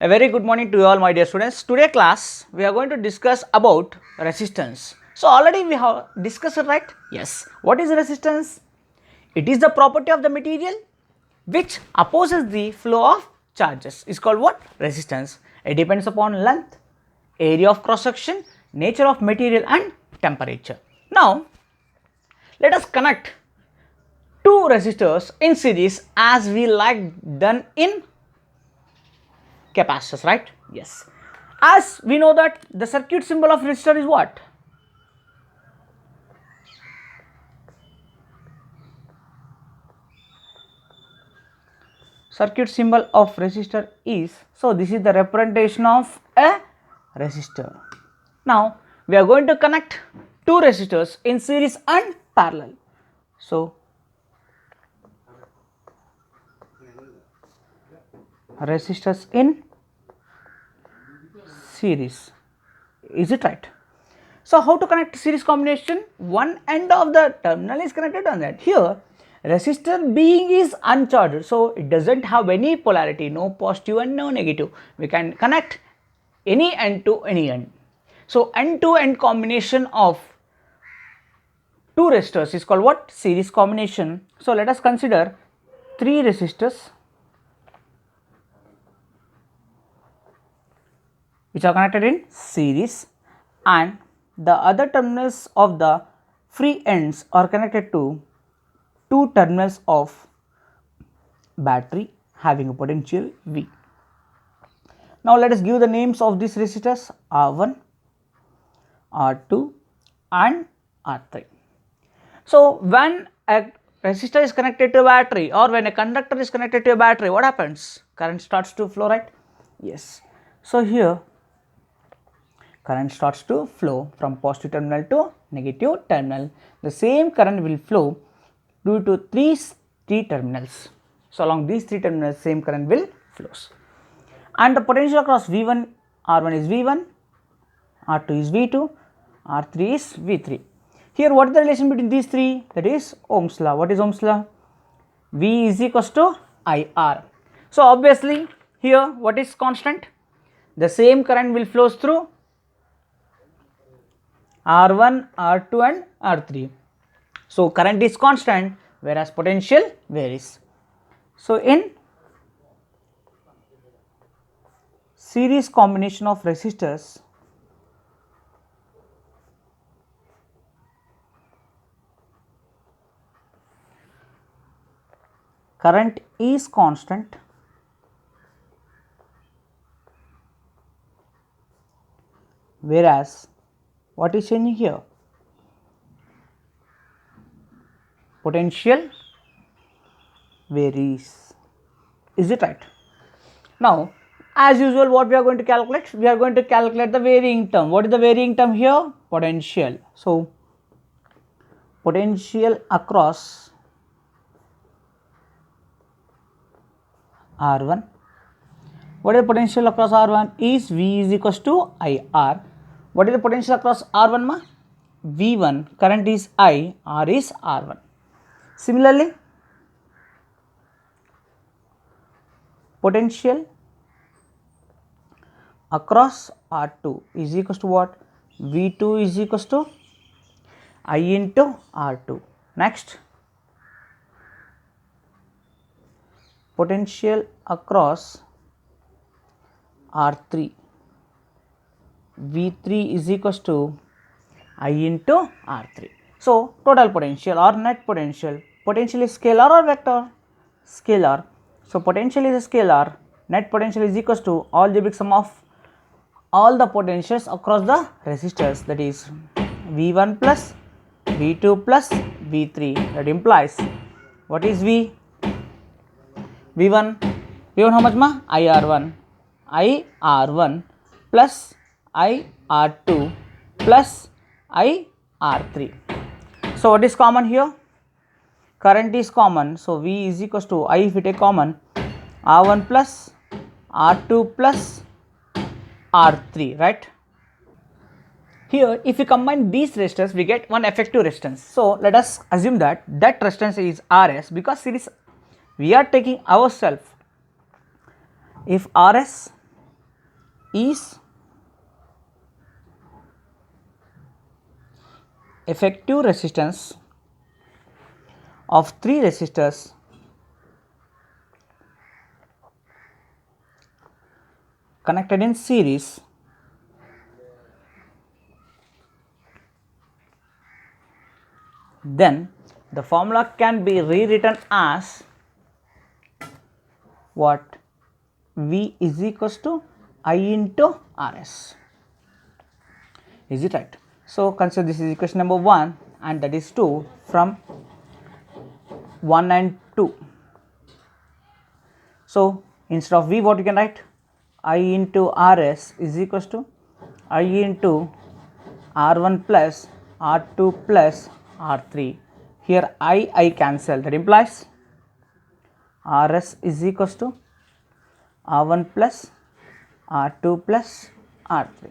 A very good morning to you all, my dear students. Today class we are going to discuss about resistance. So already we have discussed it, right? Yes. What is resistance? It is the property of the material which opposes the flow of charges. Is called what? Resistance. It depends upon length, area of cross section, nature of material and temperature. Now let us connect two resistors in series as we like done in capacitors, right? Yes. As we know that the circuit symbol of resistor is what? Circuit symbol of resistor is, so this is the representation of a resistor. Now we are going to connect two resistors in series and parallel. So resistors in series, is it right? So how to connect series combination? One end of the terminal is connected on that. Here resistor being is uncharged, so it doesn't have any polarity, no positive and no negative. We can connect any end to any end. So end to end combination of two resistors is called what? Series combination. So let us consider three resistors which are connected in series, and the other terminals of the free ends are connected to two terminals of battery having a potential V. Now let us give the names of these resistors R1, R2 and R3. So when a resistor is connected to a battery or when a conductor is connected to a battery, what happens? Current starts to flow, right? Yes. So here current starts to flow from positive terminal to negative terminal. The same current will flow due to three terminals. So along these three terminals same current will flows. And the potential across V1, R1 is V1, R2 is V2, R3 is V3. Here what is the relation between these three? That is Ohm's law. What is Ohm's law? V is equals to IR. So obviously here what is constant? The same current will flows through R1, R2 and R3. So current is constant whereas potential varies. So in series combination of resistors, current is constant whereas what is changing here? Potential varies. Is it right? Now as usual what we are going to calculate? We are going to calculate the varying term. What is the varying term here? Potential. So potential across R1. What is the potential across R1? Is V is equals to IR. What is the potential across R1 ma? V1, current is I, R is R1. Similarly, potential across R2 is equals to what? V2 is equals to I into R2. Next, potential across R3, V3 is equals to I into R3. So total potential or net potential. Potential is scalar or vector? Scalar. So potential is a scalar. Net potential is equals to algebraic sum of all the potentials across the resistors, that is V1 plus V2 plus V3. That implies what is V? V1 how much ma? IR1 plus IR2 plus IR3. So what is common here? Current is common, so V is equals to I, if we take common, R1 plus R2 plus R3, right? Here if we combine these resistors we get one effective resistance. So let us assume that resistance is Rs, because series we are taking ourselves, if Rs is effective resistance of three resistors connected in series then the formula can be rewritten as what? V is equals to I into Rs. Is it right? So, consider this is equation number 1 and that is 2 from 1 and 2. So, instead of V what you can write? I into Rs is equals to I into R1 plus R2 plus R3. Here I cancel, that implies Rs is equals to R1 plus R2 plus R3.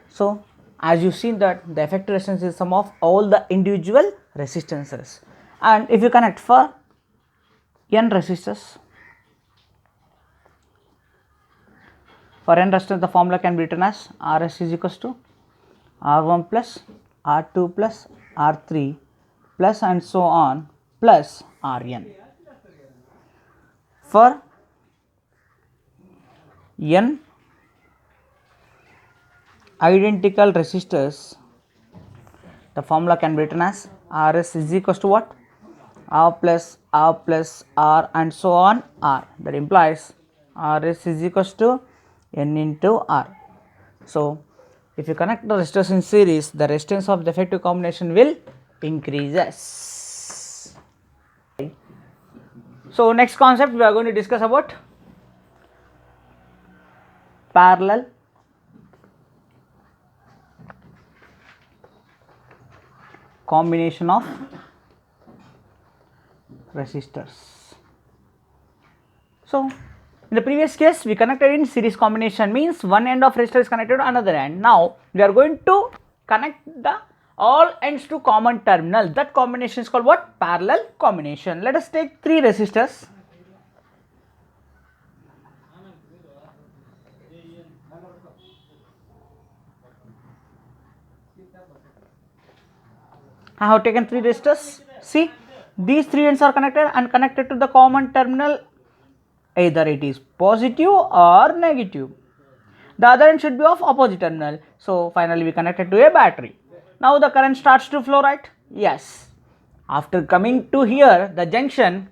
So, as you seen that the effective resistance is sum of all the individual resistances, and if you connect for n resistors, for n resistors the formula can be written as Rs is equals to R1 plus R2 plus R3 plus and so on plus Rn. For n identical resistors, the formula can be written as Rs is equals to what? R plus R and so on R. That implies Rs is equals to N into R. So, if you connect the resistors in series, the resistance of the effective combination will increases. So, next concept we are going to discuss about parallel combination of resistors. So, in the previous case we connected in series combination, means one end of resistor is connected to another end. Now, we are going to connect the all ends to common terminal. That combination is called what? Parallel combination. Let us take three resistors. I have taken three resistors. See, these three ends are connected and connected to the common terminal, either it is positive or negative. The other end should be of opposite terminal. So, finally we connected to a battery. Now, the current starts to flow, right? Yes. After coming to here, the junction,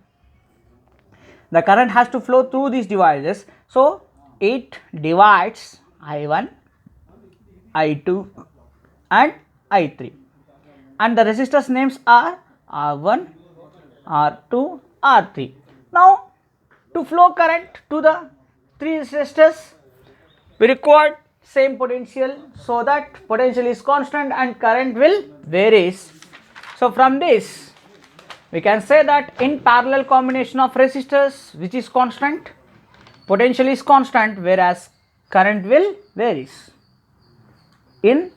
the current has to flow through these devices. So, it divides I1, I2 and I3. And the resistors names are R1, R2, R3. Now, to flow current to the three resistors, we require same potential, so that potential is constant and current will varies. So, from this we can say that in parallel combination of resistors which is constant, potential is constant, whereas current will varies. In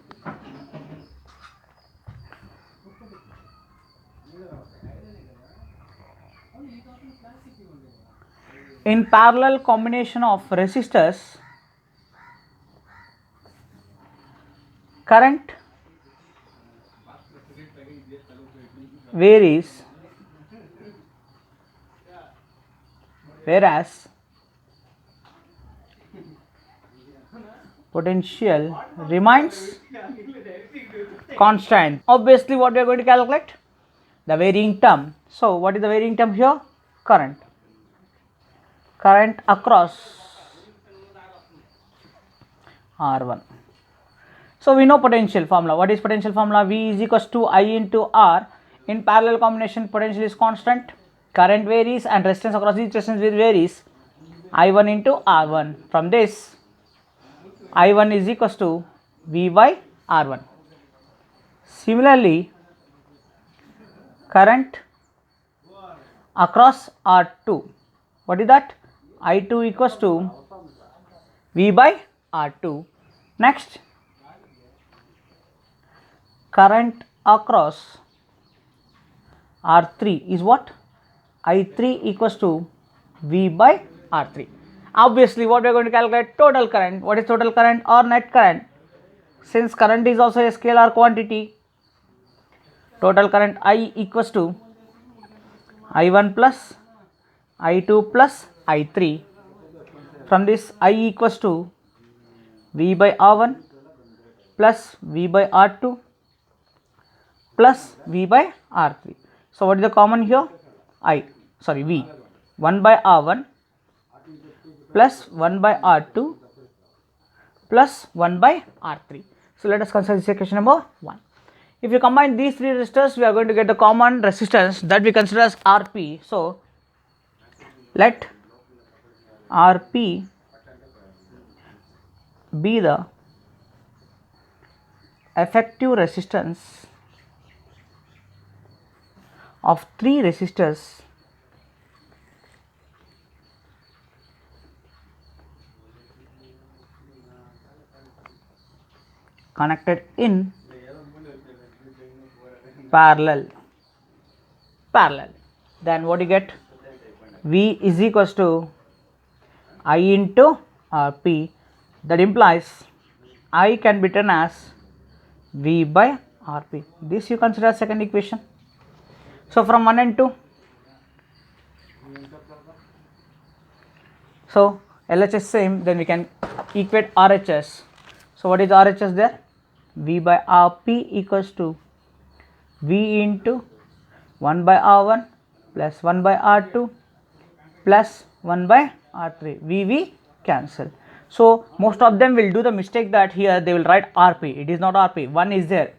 parallel combination of resistors, current varies, whereas potential remains constant. Obviously, what we are going to calculate? The varying term. So, what is the varying term here? Current. Current across R1. So, we know potential formula. What is potential formula? V is equals to I into R. In parallel combination, potential is constant, current varies and resistance across each resistance varies. I1 into R1. From this, I1 is equals to V by R1. Similarly, current across R2. What is that? I2 equals to V by R2. Next, current across R3 is what? I3 equals to V by R3. Obviously, what we are going to calculate? Total current. What is total current or net current? Since current is also a scalar quantity, total current I equals to I1 plus I2 plus I3. From this, I equals to V by R1 plus V by R2 plus V by R3. So, what is the common here? V. 1 by R1 plus 1 by R2 plus 1 by R3. So, let us consider this equation number 1. If you combine these three resistors, we are going to get the common resistance that we consider as Rp. So, let Rp be the effective resistance of three resistors connected in parallel. Then what you get? V is equals to I into Rp. That implies I can be written as V by Rp. This you consider as second equation. So, from 1 and 2. So, LHS same, then we can equate RHS. So, what is RHS there? V by Rp equals to V into 1 by R1 plus 1 by R2 plus 1 by R3. V cancel. So, most of them will do the mistake that here they will write Rp. It is not Rp, 1 is there.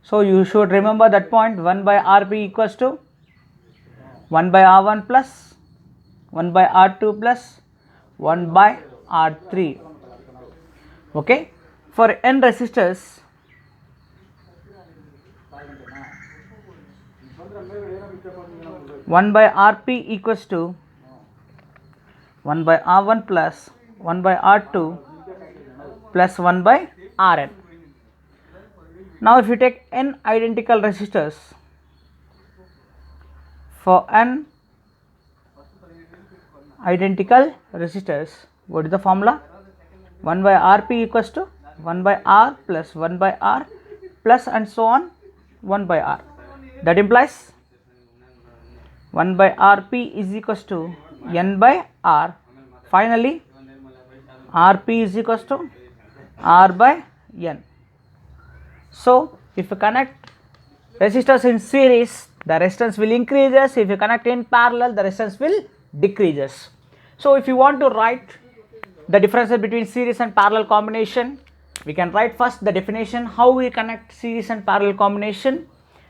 So, you should remember that point. 1 by Rp equals to 1 by R1 plus 1 by R2 plus 1 by R3. Okay. For n resistors, one by Rp equals to 1 by R1 plus 1 by R2 plus 1 by Rn. Now, if you take n identical resistors, for n identical resistors, what is the formula? 1 by Rp equals to 1 by R plus 1 by R plus and so on 1 by R. That implies 1 by Rp is equals to n by R. Finally, Rp is equals to R by n. So, if you connect resistors in series, the resistance will increases. If you connect in parallel, the resistance will decreases. So, if you want to write the difference between series and parallel combination, we can write first the definition how we connect series and parallel combination,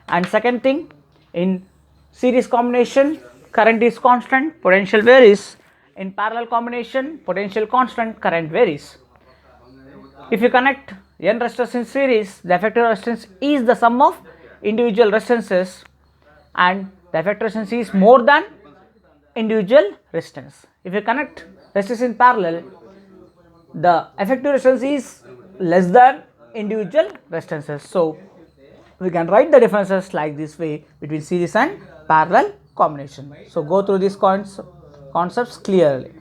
and second thing, in series combination current is constant, potential varies. In parallel combination, potential constant, current varies. If you connect n resistors in series, the effective resistance is the sum of individual resistances, and the effective resistance is more than individual resistance. If you connect resistors in parallel, the effective resistance is less than individual resistances. So, we can write the differences like this way between series and parallel combination. So, go through these concepts clearly.